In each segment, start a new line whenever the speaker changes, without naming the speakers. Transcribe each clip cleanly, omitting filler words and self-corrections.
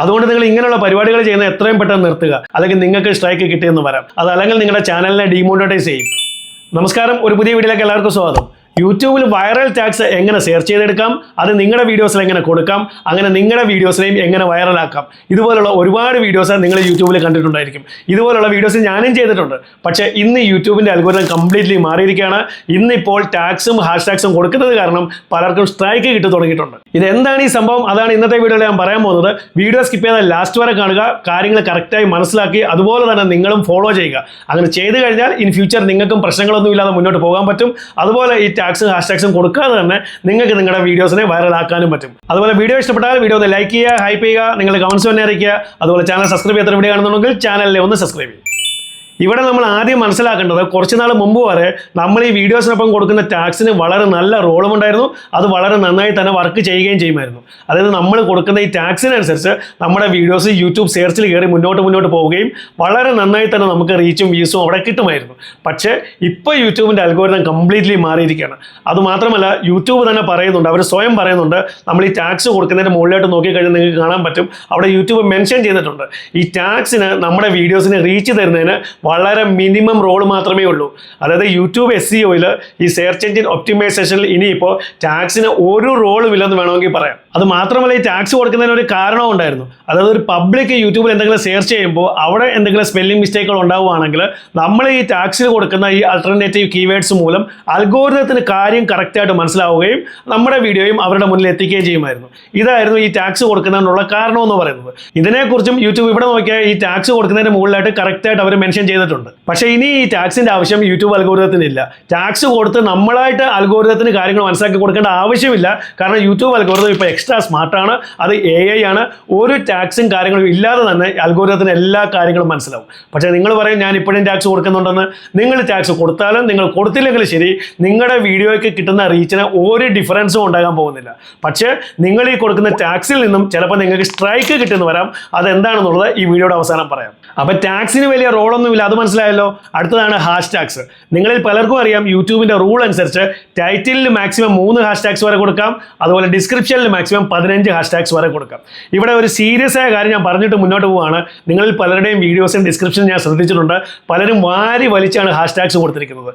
അതുകൊണ്ട് നിങ്ങൾ ഇങ്ങനെയുള്ള പരിപാടികൾ ചെയ്യുന്ന എത്രയും പെട്ടെന്ന് നിർത്തുക, അല്ലെങ്കിൽ നിങ്ങൾക്ക് സ്ട്രൈക്ക് കിട്ടിയെന്ന് വരാം. അതല്ലെങ്കിൽ നിങ്ങളുടെ ചാനലിനെ ഡീമോണിറ്റൈസ് ചെയ്യും. നമസ്കാരം, ഒരു പുതിയ വീഡിയോയിലേക്ക് എല്ലാവർക്കും സ്വാഗതം. യൂട്യൂബിൽ വൈറൽ ടാഗ്സ് എങ്ങനെ സെർച്ച് ചെയ്തെടുക്കാം, അത് നിങ്ങളുടെ വീഡിയോസിൽ എങ്ങനെ കൊടുക്കാം, അങ്ങനെ നിങ്ങളുടെ വീഡിയോസിനെയും എങ്ങനെ വൈറലാക്കാം, ഇതുപോലുള്ള ഒരുപാട് വീഡിയോസ് നിങ്ങൾ യൂട്യൂബിൽ കണ്ടിട്ടുണ്ടായിരിക്കും. ഇതുപോലുള്ള വീഡിയോസ് ഞാനും ചെയ്തിട്ടുണ്ട്. പക്ഷേ ഇന്ന് യൂട്യൂബിൻ്റെ അൽഗോരിതം കംപ്ലീറ്റ്ലി മാറിയിരിക്കുകയാണ്. ഇന്നിപ്പോൾ ടാഗ്സും ഹാഷ്ടാഗ്സും കൊടുക്കുന്നത് കാരണം പലർക്കും സ്ട്രൈക്ക് കിട്ടി തുടങ്ങിയിട്ടുണ്ട്. ഇതെന്താണ് ഈ സംഭവം, അതാണ് ഇന്നത്തെ വീഡിയോയിൽ ഞാൻ പറയാൻ പോകുന്നത്. വീഡിയോ സ്കിപ്പ് ചെയ്താൽ ലാസ്റ്റ് വരെ കാണുക, കാര്യങ്ങൾ കറക്റ്റായി മനസ്സിലാക്കി അതുപോലെ തന്നെ നിങ്ങളും ഫോളോ ചെയ്യുക. അങ്ങനെ ചെയ്തു കഴിഞ്ഞാൽ ഇൻ ഫ്യൂച്ചർ നിങ്ങൾക്കും പ്രശ്നങ്ങളൊന്നും ഇല്ലാതെ മുന്നോട്ട് പോകാൻ പറ്റും. അതുപോലെ ഈ ടാഗ്സും ഹാഷ്ടാഗ്സും കൊടുക്കാതെ തന്നെ നിങ്ങൾക്ക് നിങ്ങളുടെ വീഡിയോസിനെ വൈറലാക്കാനും പറ്റും. അതുപോലെ വീഡിയോ ഇഷ്ടപ്പെട്ടാൽ വീഡിയോ ഒന്ന് ലൈക്ക് ചെയ്യുക, ഹൈപ്പ് ചെയ്യുക, നിങ്ങൾ കമൻസ് തന്നെ അറിയിക്കുക. അതുപോലെ ചാനൽ സബ്സ്ക്രൈബ് ചെയ്യാത്ത വീഡിയോ കാണുന്നുണ്ടെങ്കിൽ ചാനലിനെ ഒന്ന് സബ്സ്ക്രൈബ് ചെയ്യുക. ഇവിടെ നമ്മൾ ആദ്യം മനസ്സിലാക്കേണ്ടത്, കുറച്ച് നാൾ മുമ്പ് വരെ നമ്മൾ ഈ വീഡിയോസിനൊപ്പം കൊടുക്കുന്ന ടാഗ്സിന് വളരെ നല്ല റോളും ഉണ്ടായിരുന്നു. അത് വളരെ നന്നായി തന്നെ വർക്ക് ചെയ്യുകയും ചെയ്യുമായിരുന്നു. അതായത് നമ്മൾ കൊടുക്കുന്ന ഈ ടാഗ്സിനനുസരിച്ച് നമ്മുടെ വീഡിയോസ് യൂട്യൂബ് സെർച്ചിൽ കയറി മുന്നോട്ട് പോവുകയും വളരെ നന്നായി തന്നെ നമുക്ക് റീച്ചും വ്യൂസും അവിടെ കിട്ടുമായിരുന്നു. പക്ഷേ ഇപ്പോൾ യൂട്യൂബിൻ്റെ അൽഗോരിതം കംപ്ലീറ്റ്ലി മാറിയിരിക്കുകയാണ്. അതുമാത്രമല്ല, യൂട്യൂബ് തന്നെ പറയുന്നുണ്ട്, അവർ സ്വയം പറയുന്നുണ്ട്, നമ്മൾ ഈ ടാഗ്സ് കൊടുക്കുന്നതിൻ്റെ മുകളിലോട്ട് നോക്കിക്കഴിഞ്ഞാൽ നിങ്ങൾക്ക് കാണാൻ പറ്റും, അവിടെ യൂട്യൂബ് മെൻഷൻ ചെയ്തിട്ടുണ്ട് ഈ ടാഗ്സിന് നമ്മുടെ വീഡിയോസിന് റീച്ച് തരുന്നതിന് വളരെ മിനിമം റോൾ മാത്രമേ ഉള്ളൂ. അതായത് യൂട്യൂബ് SEOയിൽ ഈ സെർച്ച് എഞ്ചിൻ ഒപ്റ്റിമൈസേഷനിൽ ഇനിയിപ്പോൾ ടാഗ്സിന് ഒരു റോളും ഇല്ലെന്ന് വേണമെങ്കിൽ പറയാം. അത് മാത്രമല്ല, ഈ ടാഗ്സ് കൊടുക്കുന്നതിന് ഒരു കാരണവും ഉണ്ടായിരുന്നു. അതായത് ഒരു പബ്ലിക് യൂട്യൂബിൽ എന്തെങ്കിലും സെർച്ച് ചെയ്യുമ്പോൾ അവിടെ എന്തെങ്കിലും സ്പെല്ലിംഗ് മിസ്റ്റേക്കുകൾ ഉണ്ടാവുകയാണെങ്കിൽ നമ്മൾ ഈ ടാഗ്സിൽ കൊടുക്കുന്ന ഈ അൾട്ടർനേറ്റീവ് കീവേഡ്സ് മൂലം അൽഗോരിതത്തിന് കാര്യം കറക്റ്റായിട്ട് മനസ്സിലാവുകയും നമ്മുടെ വീഡിയോയും അവരുടെ മുന്നിൽ എത്തിക്കുകയും ചെയ്യുമായിരുന്നു. ഇതായിരുന്നു ഈ ടാഗ്സ് കൊടുക്കുന്നതിനുള്ള കാരണമെന്ന് പറയുന്നത്. ഇതിനെക്കുറിച്ചും യൂട്യൂബ് ഇവിടെ നോക്കിയാൽ ഈ ടാഗ്സ് കൊടുക്കുന്നതിന് മുകളിലായിട്ട് കറക്റ്റായിട്ട് അവർ മെൻഷൻ ചെയ്തിട്ടുണ്ട്. പക്ഷേ ഇനി ഈ ടാഗ്സിന്റെ ആവശ്യം യൂട്യൂബ് അൽഗോരിതത്തിന് ഇല്ല. ടാഗ്സ് കൊടുത്ത് നമ്മളായിട്ട് അൽഗോരിതത്തിന് കാര്യങ്ങൾ മനസ്സിലാക്കി കൊടുക്കേണ്ട ആവശ്യമില്ല. കാരണം യൂട്യൂബ് അൽഗോരിതം ഇപ്പോൾ എക്സ്ട്രാ സ്മാർട്ടാണ്, അത് AI ആണ്. ഒരു ടാഗ്സും കാര്യങ്ങളും ഇല്ലാതെ തന്നെ അൽഗോരിതത്തിന് എല്ലാ കാര്യങ്ങളും മനസ്സിലാവും. പക്ഷേ നിങ്ങൾ പറയും ഞാൻ ഇപ്പോഴും ടാഗ്സ് കൊടുക്കുന്നുണ്ടെന്ന്. നിങ്ങൾ ടാഗ്സ് കൊടുത്താലും നിങ്ങൾ കൊടുത്തില്ലെങ്കിലും ശരി, നിങ്ങളുടെ വീഡിയോയ്ക്ക് കിട്ടുന്ന റീച്ചിന് ഒരു ഡിഫറൻസും ഉണ്ടാകാൻ പോകുന്നില്ല. പക്ഷേ നിങ്ങൾ ഈ കൊടുക്കുന്ന ടാഗ്സിൽ നിന്നും ചിലപ്പോൾ നിങ്ങൾക്ക് സ്ട്രൈക്ക് കിട്ടുമെന്ന് വരാം. അതെന്താണെന്നുള്ളത് ഈ വീഡിയോയുടെ അവസാനം പറയാം. അപ്പോൾ ടാഗ്സിന് വലിയ റോളൊന്നുമില്ല, അത് മനസ്സിലായല്ലോ. അടുത്തതാണ് ഹാഷ്ടാഗ്സ്. നിങ്ങളിൽ പലർക്കും അറിയാം, യൂട്യൂബിൻ്റെ റൂൾ അനുസരിച്ച് ടൈറ്റിലിൽ മാക്സിമം 3 ഹാഷ്ടാഗ്സ് വരെ കൊടുക്കാം. അതുപോലെ ഡിസ്ക്രിപ്ഷനിൽ മാക്സിമം 15 ഹാഷ്ടാഗ്സ് വരെ കൊടുക്കാം. ഇവിടെ ഒരു സീരിയസ് ആയ കാര്യം ഞാൻ പറഞ്ഞിട്ട് മുന്നോട്ട് പോവുകയാണ്. നിങ്ങളിൽ പലരുടെയും വീഡിയോസും ഡിസ്ക്രിപ്ഷൻ ഞാൻ ശ്രദ്ധിച്ചിട്ടുണ്ട്, പലരും വാരി വലിച്ചാണ് ഹാഷ്ടാഗ്സ് കൊടുത്തിരിക്കുന്നത്.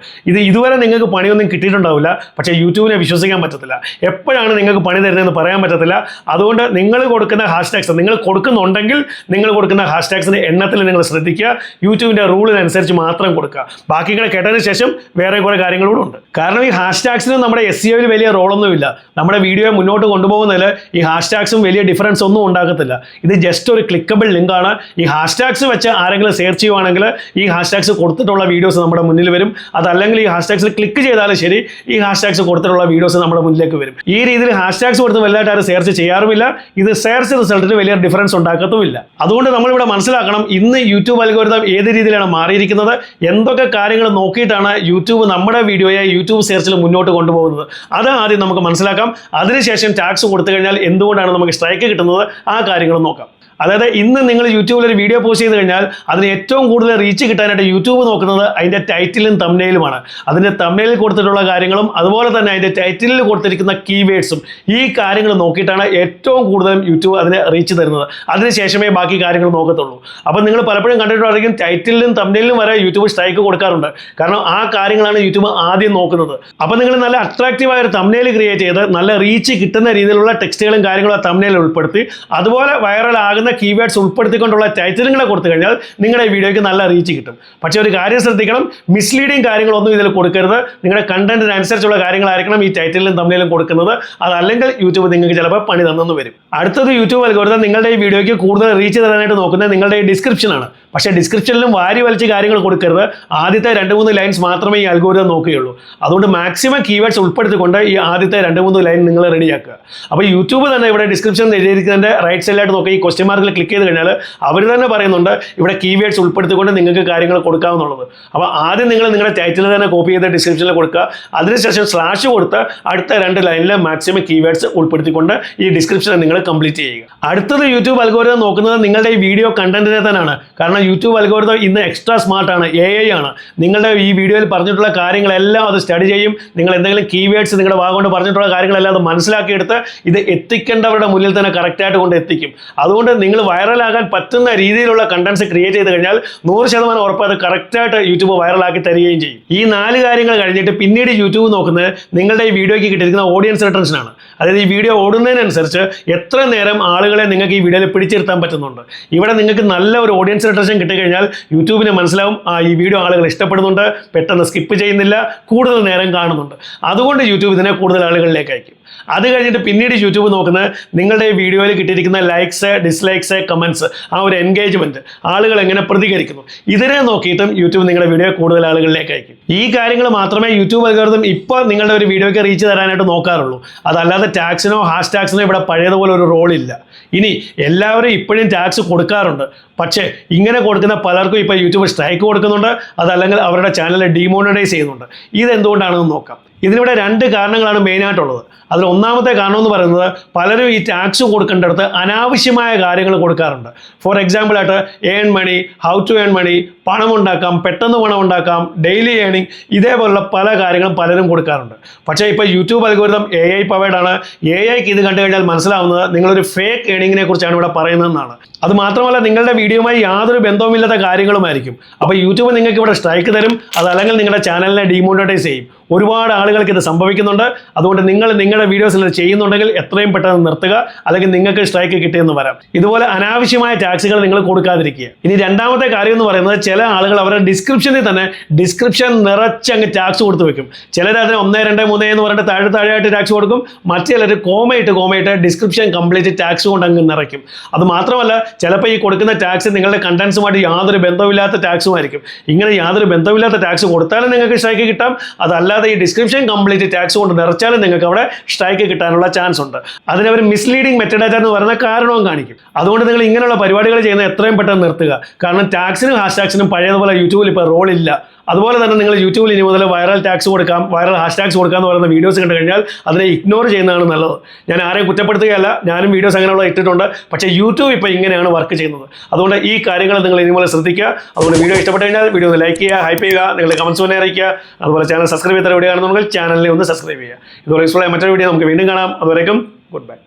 ഇതുവരെ നിങ്ങൾക്ക് പണിയൊന്നും കിട്ടിയിട്ടുണ്ടാവില്ല, പക്ഷേ യൂട്യൂബിനെ വിശ്വസിക്കാൻ പറ്റത്തില്ല. എപ്പോഴാണ് നിങ്ങൾക്ക് പണി തരുന്നതെന്ന് പറയാൻ പറ്റത്തില്ല. അതുകൊണ്ട് നിങ്ങൾ കൊടുക്കുന്ന ഹാഷ്ടാഗ്സ്, നിങ്ങൾ കൊടുക്കുന്നുണ്ടെങ്കിൽ നിങ്ങൾ കൊടുക്കുന്ന ഹാഷ്ടാഗ്സിൻ്റെ എണ്ണത്തിൽ നിങ്ങൾ ശ്രദ്ധിക്കുക. യൂട്യൂബിൻ്റെ റൂളിനനുസരിച്ച് മാത്രം കൊടുക്കുക. ബാക്കികളെ കേട്ടതിന് ശേഷം വേറെ കുറേ കാര്യങ്ങളൂടെ ഉണ്ട്. കാരണം ഈ ഹാഷ്ടാഗ്സിന് നമ്മുടെ SEOയിൽ വലിയ റോളൊന്നുമില്ല. നമ്മുടെ വീഡിയോ മുന്നോട്ട് കൊണ്ടുപോകുന്നതിൽ ഈ ഹാഷ്ടാഗ്സും വലിയ ഡിഫറൻസ് ഒന്നും ഉണ്ടാക്കത്തില്ല. ഇത് ജസ്റ്റ് ഒരു ക്ലിക്കബിൾ ലിങ്കാണ്. ഈ ഹാഷ്ടാഗ്സ് വെച്ച് ആരെങ്കിലും സെർച്ച് ചെയ്യുവാണെങ്കിൽ ഈ ഹാഷ്ടാഗ്സ് കൊടുത്തിട്ടുള്ള വീഡിയോസ് നമ്മുടെ മുന്നിൽ വരും. അതല്ലെങ്കിൽ ഈ ഹാഷ്ടാഗ്സിൽ ക്ലിക്ക് ചെയ്താലും ശരി, ഈ ഹാഷ്ടാഗ്സ് കൊടുത്തിട്ടുള്ള വീഡിയോസ് നമ്മുടെ മുന്നിലേക്ക് വരും. ഈ രീതിയിൽ ഹാഷ്ടാഗ്സ് കൊടുത്ത് വലുതായിട്ട് ആരും സെർച്ച് ചെയ്യാറുമില്ല. ഇത് സെർച്ച് റിസൾട്ടിന് വലിയ ഡിഫറൻസ് ഉണ്ടാക്കത്തുമില്ല. അതുകൊണ്ട് നമ്മളിവിടെ മനസ്സിലാക്കണം, ഇന്ന് യൂട്യൂബ് അൽഗോരിതം ഏത് രീതിയിലാണ് മാറിയിരിക്കുന്നത്, എന്തൊക്കെ കാര്യങ്ങൾ നോക്കിയിട്ടാണ് യൂട്യൂബ് നമ്മുടെ വീഡിയോയെ യൂട്യൂബ് സെർച്ചിൽ മുന്നോട്ട് കൊണ്ടുപോകുന്നത്. അത് ആദ്യം നമുക്ക് മനസ്സിലാക്കാം. അതിനുശേഷം ടാഗ്സ് കൊടുത്തു കഴിഞ്ഞാൽ എന്തുകൊണ്ടാണ് നമുക്ക് സ്ട്രൈക്ക് കിട്ടുന്നത്, ആ കാര്യങ്ങൾ നോക്കാം. അതായത് ഇന്ന് നിങ്ങൾ യൂട്യൂബിൽ ഒരു വീഡിയോ പോസ്റ്റ് ചെയ്ത് കഴിഞ്ഞാൽ അതിന് ഏറ്റവും കൂടുതൽ റീച്ച് കിട്ടാനായിട്ട് യൂട്യൂബ് നോക്കുന്നത് അതിൻ്റെ ടൈറ്റിലും തംബ്നെയിലുമാണ്. അതിൻ്റെ തംബ്നെയിലിൽ കൊടുത്തിട്ടുള്ള കാര്യങ്ങളും അതുപോലെ തന്നെ അതിൻ്റെ ടൈറ്റിലിൽ കൊടുത്തിരിക്കുന്ന കീവേഡ്സും ഈ കാര്യങ്ങൾ നോക്കിയിട്ടാണ് ഏറ്റവും കൂടുതലും യൂട്യൂബ് അതിന് റീച്ച് തരുന്നത്. അതിനുശേഷമേ ബാക്കി കാര്യങ്ങൾ നോക്കത്തുള്ളൂ. അപ്പോൾ നിങ്ങൾ പലപ്പോഴും കണ്ടിട്ടുണ്ടായിരിക്കും, ടൈറ്റിലും തംബ്നെയിലും വരെ യൂട്യൂബ് സ്ട്രൈക്ക് കൊടുക്കാറുണ്ട്. കാരണം ആ കാര്യങ്ങളാണ് യൂട്യൂബ് ആദ്യം നോക്കുന്നത്. അപ്പോൾ നിങ്ങൾ നല്ല അട്രാക്റ്റീവായ ഒരു തംബ്നെയിൽ ക്രിയേറ്റ് ചെയ്ത് നല്ല റീച്ച് കിട്ടുന്ന രീതിയിലുള്ള ടെക്സ്റ്റുകളും കാര്യങ്ങളും ആ തംബ്നെയിലിൽ ഉൾപ്പെടുത്തി അതുപോലെ വൈറൽ ആകുന്ന കീവേഡ്സ് ഉൾപ്പെടുത്തിക്കൊണ്ടുള്ള ടൈറ്റിലുകളെ കൊടുത്തു കഴിഞ്ഞാൽ നിങ്ങളുടെ വീഡിയോയ്ക്ക് നല്ല റീച്ച് കിട്ടും. പക്ഷേ ഒരു കാര്യം ശ്രദ്ധിക്കണം, മിസ്ലീഡിങ് കാര്യങ്ങളൊന്നും ഇതിൽ കൊടുക്കരുത്. നിങ്ങളുടെ കണ്ടന്റിനനുസരിച്ചുള്ള കാര്യങ്ങളായിരിക്കണം ഈ ടൈറ്റിലും തംബ്നെയിലും കൊടുക്കുന്നത്. അതല്ലെങ്കിൽ യൂട്യൂബ് നിങ്ങൾക്ക് ചിലപ്പോൾ പണി തന്നെന്ന് വരും. അടുത്തത് യൂട്യൂബ് അൽഗോരിതം നിങ്ങളുടെ ഈ വീഡിയോയ്ക്ക് കൂടുതൽ റീച്ച് തരാനായിട്ട് നോക്കുന്നത് നിങ്ങളുടെ ഈ ഡിസ്ക്രിപ്ഷനാണ്. പക്ഷേ ഡിസ്ക്രിപ്ഷനിലും വാരി വലിച്ച് കാര്യങ്ങൾ കൊടുക്കരുത്. ആദ്യത്തെ 2-3 ലൈൻസ് മാത്രമേ ഈ അൽഗോരിതം നോക്കുകയുള്ളൂ. അതുകൊണ്ട് മാക്സിമം കീവേഡ്സ് ഉൾപ്പെടുത്തിക്കൊണ്ട് ഈ ആദ്യത്തെ 2-3 ലൈൻ നിങ്ങൾ റെഡിയാക്കുക. അപ്പോൾ യൂട്യൂബ് തന്നെ ഇവിടെ ഡിസ്ക്രിപ്ഷൻ എഴുതിയിരിക്കുന്നതിൻ്റെ റൈറ്റ് സൈഡിലായിട്ട് നോക്കി ഈ ക്വസ്റ്റ്യൻ മാർക്കിൽ ക്ലിക്ക് ചെയ്ത് കഴിഞ്ഞാൽ അവർ തന്നെ പറയുന്നുണ്ട് ഇവിടെ കീവേഡ്സ് ഉൾപ്പെടുത്തിക്കൊണ്ട് നിങ്ങൾക്ക് കാര്യങ്ങൾ കൊടുക്കാവുന്നുള്ളത്. അപ്പോൾ ആദ്യം നിങ്ങൾ നിങ്ങളുടെ ടൈറ്റിൽ തന്നെ കോപ്പി ചെയ്ത് ഡിസ്ക്രിപ്ഷനിൽ കൊടുക്കുക. അതിനുശേഷം സ്ലാഷ് കൊടുത്ത് അടുത്ത 2 ലൈനിൽ മാക്സിമം കീവേഡ്സ് ഉൾപ്പെടുത്തിക്കൊണ്ട് ഈ ഡിസ്ക്രിപ്ഷൻ നിങ്ങൾ കംപ്ലീറ്റ് ചെയ്യുക. അടുത്തത് യൂട്യൂബ് അൽഗോരിതം നോക്കുന്നത് നിങ്ങളുടെ ഈ വീഡിയോ കണ്ടന്റിനെ തന്നെയാണ്. കാരണം കാരണം യൂട്യൂബ് അൽഗോരിതം ഇന്ന് എക്സ്ട്രാ സ്മാർട്ടാണ്, AI ആണ്. നിങ്ങളുടെ ഈ വീഡിയോയിൽ പറഞ്ഞിട്ടുള്ള കാര്യങ്ങളെല്ലാം അത് സ്റ്റഡി ചെയ്യും. നിങ്ങൾ എന്തെങ്കിലും കീവേഡ്സ് നിങ്ങളുടെ ഭാഗം പറഞ്ഞിട്ടുള്ള കാര്യങ്ങളെല്ലാം അത് മനസ്സിലാക്കിയെടുത്ത് ഇത് എത്തിക്കേണ്ടവരുടെ മുന്നിൽ തന്നെ കറക്റ്റായിട്ട് കൊണ്ട് എത്തിക്കും. അതുകൊണ്ട് നിങ്ങൾ വൈറലാകാൻ പറ്റുന്ന രീതിയിലുള്ള കണ്ടന്റ്സ് ക്രിയേറ്റ് ചെയ്ത് കഴിഞ്ഞാൽ 100% ഉറപ്പ് അത് കറക്റ്റായിട്ട് യൂട്യൂബ് വൈറലാക്കി തരികയും ചെയ്യും. ഈ 4 കാര്യങ്ങൾ കഴിഞ്ഞിട്ട് പിന്നീട് യൂട്യൂബ് നോക്കുന്നത് നിങ്ങളുടെ ഈ വീഡിയോയ്ക്ക് കിട്ടിയിരിക്കുന്ന ഓഡിയൻസ് റിട്ടൻഷനാണ്. അതായത് ഈ വീഡിയോ ഓടുന്നതിനനുസരിച്ച് എത്ര നേരം ആളുകളെ നിങ്ങൾക്ക് ഈ വീഡിയോയിൽ പിടിച്ചിരുത്താൻ പറ്റുന്നുണ്ട്. ഇവിടെ നിങ്ങൾക്ക് നല്ല ഒരു ഓഡിയൻസ് റിട്ടൻഷൻ കിട്ടിക്കഴിഞ്ഞാൽ യൂട്യൂബിന് മനസ്സിലാവും ഈ വീഡിയോ ആളുകൾ ഇഷ്ടപ്പെടുന്നുണ്ട്, പെട്ടെന്ന് സ്കിപ്പ് ചെയ്യുന്നില്ല, കൂടുതൽ നേരം കാണുന്നുണ്ട്. അതുകൊണ്ട് യൂട്യൂബ് ഇതിനെ കൂടുതൽ ആളുകളിലേക്ക് അയക്കും. അത് കഴിഞ്ഞിട്ട് പിന്നീട് യൂട്യൂബ് നോക്കുന്നത് നിങ്ങളുടെ ഈ വീഡിയോയിൽ കിട്ടിയിരിക്കുന്ന ലൈക്സ്, ഡിസ്ലൈക്സ്, കമൻറ്റ്സ്, ആ ഒരു എൻഗേജ്മെൻറ്റ്, ആളുകൾ എങ്ങനെ പ്രതികരിക്കുന്നു, ഇതിനെ നോക്കിയിട്ടും യൂട്യൂബ് നിങ്ങളുടെ വീഡിയോ കൂടുതൽ ആളുകളിലേക്ക് അയക്കും. ഈ കാര്യങ്ങൾ മാത്രമേ യൂട്യൂബ് അൽഗോരിതം ഇപ്പോൾ നിങ്ങളുടെ ഒരു വീഡിയോയ്ക്ക് റീച്ച് തരാനായിട്ട് നോക്കാറുള്ളൂ. അതല്ലാതെ ടാക്സിനോ ഹാഷ്ടാഗ്സിനോ ഇവിടെ പഴയതുപോലെ ഒരു റോളില്ല. ഇനി എല്ലാവരും ഇപ്പോഴും ടാക്സ് കൊടുക്കാറുണ്ട്. പക്ഷേ ഇങ്ങനെ കൊടുക്കുന്ന പലർക്കും ഇപ്പോൾ യൂട്യൂബ് സ്ട്രൈക്ക് കൊടുക്കുന്നുണ്ട്, അതല്ലെങ്കിൽ അവരുടെ ചാനൽ ഡീമോണിറ്റൈസ് ചെയ്യുന്നുണ്ട്. ഇതെന്തുകൊണ്ടാണെന്ന് നോക്കാം. ഇതിനിവിടെ 2 കാരണങ്ങളാണ് മെയിനായിട്ടുള്ളത്. അതിൽ ഒന്നാമത്തെ കാരണം എന്ന് പറയുന്നത് പലരും ഈ ടാക്സ് കൊടുക്കേണ്ടടുത്ത് അനാവശ്യമായ കാര്യങ്ങൾ കൊടുക്കാറുണ്ട്. ഫോർ എക്സാമ്പിൾ ആയിട്ട് earn money, how to earn money, പണം ഉണ്ടാക്കാം, പെട്ടെന്ന് പണം ഉണ്ടാക്കാം, ഡെയിലി ഏണിംഗ്, ഇതേപോലുള്ള പല കാര്യങ്ങളും പലരും കൊടുക്കാറുണ്ട്. പക്ഷേ ഇപ്പോൾ യൂട്യൂബ് അൽഗോരിതം AI പവേഡാണ്. AIക്ക് ഇത് കണ്ടു കഴിഞ്ഞാൽ മനസ്സിലാവുന്നത് നിങ്ങളൊരു ഫേക്ക് ഏണിങ്ങിനെ കുറിച്ചാണ് ഇവിടെ പറയുന്നതെന്നാണ്. അത് മാത്രമല്ല നിങ്ങളുടെ വീഡിയോയുമായി യാതൊരു ബന്ധവുമില്ലാത്ത കാര്യങ്ങളുമായിരിക്കും. അപ്പോൾ യൂട്യൂബ് നിങ്ങൾക്ക് ഇവിടെ സ്ട്രൈക്ക് തരും, അതല്ലെങ്കിൽ നിങ്ങളുടെ ചാനലിനെ ഡീമോണിറ്റൈസ് ചെയ്യും. ഒരുപാട് ആളുകൾക്ക് ഇത് സംഭവിക്കുന്നുണ്ട്. അതുകൊണ്ട് നിങ്ങൾ നിങ്ങളുടെ വീഡിയോസിൽ ചെയ്യുന്നുണ്ടെങ്കിൽ എത്രയും പെട്ടെന്ന് നിർത്തുക, അല്ലെങ്കിൽ നിങ്ങൾക്ക് സ്ട്രൈക്ക് കിട്ടിയെന്ന് വരാം. ഇതുപോലെ അനാവശ്യമായ ടാക്സുകൾ നിങ്ങൾ കൊടുക്കാതിരിക്കുക. ഇനി രണ്ടാമത്തെ കാര്യം എന്ന് പറയുന്നത് ചില ആളുകൾ അവരുടെ ഡിസ്ക്രിപ്ഷനിൽ തന്നെ ഡിസ്ക്രിപ്ഷൻ നിറച്ചങ്ങ് ടാക്സ് കൊടുത്ത് വെക്കും. ചിലർ അതിന് 1, 2, 3 എന്ന് പറഞ്ഞിട്ട് താഴെയായിട്ട് ടാക്സ് കൊടുക്കും. മറ്റു ചിലർ കോമയിട്ട് ഡിസ്ക്രിപ്ഷൻ കംപ്ലീറ്റ് ടാക്സ് കൊണ്ട് അങ്ങ് നിറയ്ക്കും. അത് മാത്രമല്ല ചിലപ്പോൾ ഈ കൊടുക്കുന്ന ടാക്സ് നിങ്ങളുടെ കണ്ടന്റ്സുമായിട്ട് യാതൊരു ബന്ധമില്ലാത്ത ടാക്സുമായിരിക്കും. ഇങ്ങനെ യാതൊരു ബന്ധമില്ലാത്ത ടാക്സ് കൊടുത്താലും നിങ്ങൾക്ക് സ്ട്രൈക്ക് കിട്ടാം. അതല്ലാതെ ഈ ഡിസ്ക്രിപ്ഷൻ കംപ്ലീറ്റ് ടാക്സ് കൊണ്ട് നിറച്ചാലും നിങ്ങൾക്ക് അവിടെ സ്ട്രൈക്ക് കിട്ടാനുള്ള ചാൻസ് ഉണ്ട്. അതിനവർ മിസ്ലീഡിംഗ് മെറ്റഡാറ്റ എന്ന് പറയുന്ന കാരണവും കാണിക്കും. അതുകൊണ്ട് നിങ്ങൾ ഇങ്ങനെയുള്ള പരിപാടികൾ ചെയ്യുന്നത് എത്രയും പെട്ടെന്ന് നിർത്തുക. കാരണം ടാക്സിനും ഹാഷ്ടാഗ്സിനും പഴയതുപോലെ യൂട്യൂബിൽ ഇപ്പോൾ റോളില്ല. അതുപോലെ തന്നെ നിങ്ങൾ യൂട്യൂബിൽ ഇനി മുതൽ വൈറൽ ടാക്സ് കൊടുക്കാം, വൈറൽ ഹാഷ്ടാഗ്സ് കൊടുക്കാം എന്ന് പറയുന്ന വീഡിയോസ് കണ്ടു കഴിഞ്ഞാൽ അതിനെ ഇഗ്നോർ ചെയ്യുന്നതാണ് നല്ലത്. ഞാൻ ആരെയും കുറ്റപ്പെടുത്തുകയല്ല, ഞാനും വീഡിയോസ് അങ്ങനെയുള്ള ഇട്ടിട്ടുണ്ട്. പക്ഷേ യൂട്യൂബ് ഇപ്പോൾ ഇങ്ങനെയാണ് വർക്ക് ചെയ്യുന്നത്. അതുകൊണ്ട് ഈ കാര്യങ്ങൾ നിങ്ങൾ ഇനി മുതൽ ശ്രദ്ധിക്കുക. അതുകൊണ്ട് വീഡിയോ ഇഷ്ടപ്പെട്ടു കഴിഞ്ഞാൽ വീഡിയോ ഒന്ന് ലൈക്ക് ചെയ്യുക, ഹൈപ്പ് ചെയ്യുക, നിങ്ങളുടെ കമൻസ് തന്നെ അറിയിക്കുക. അതുപോലെ ചാനൽ സബ്സ്ക്രൈബ് ചെയ്ത വീഡിയോ കാണുന്നുണ്ടെങ്കിൽ ചാനലിനെ ഒന്ന് സബ്സ്ക്രൈബ് ചെയ്യുക. ഇതുപോലെ യൂസ്ഫുൾ ആയ മറ്റൊരു വീഡിയോ നമുക്ക് വീണ്ടും കാണാം. അതുവരേക്കും ഗുഡ് ബൈ.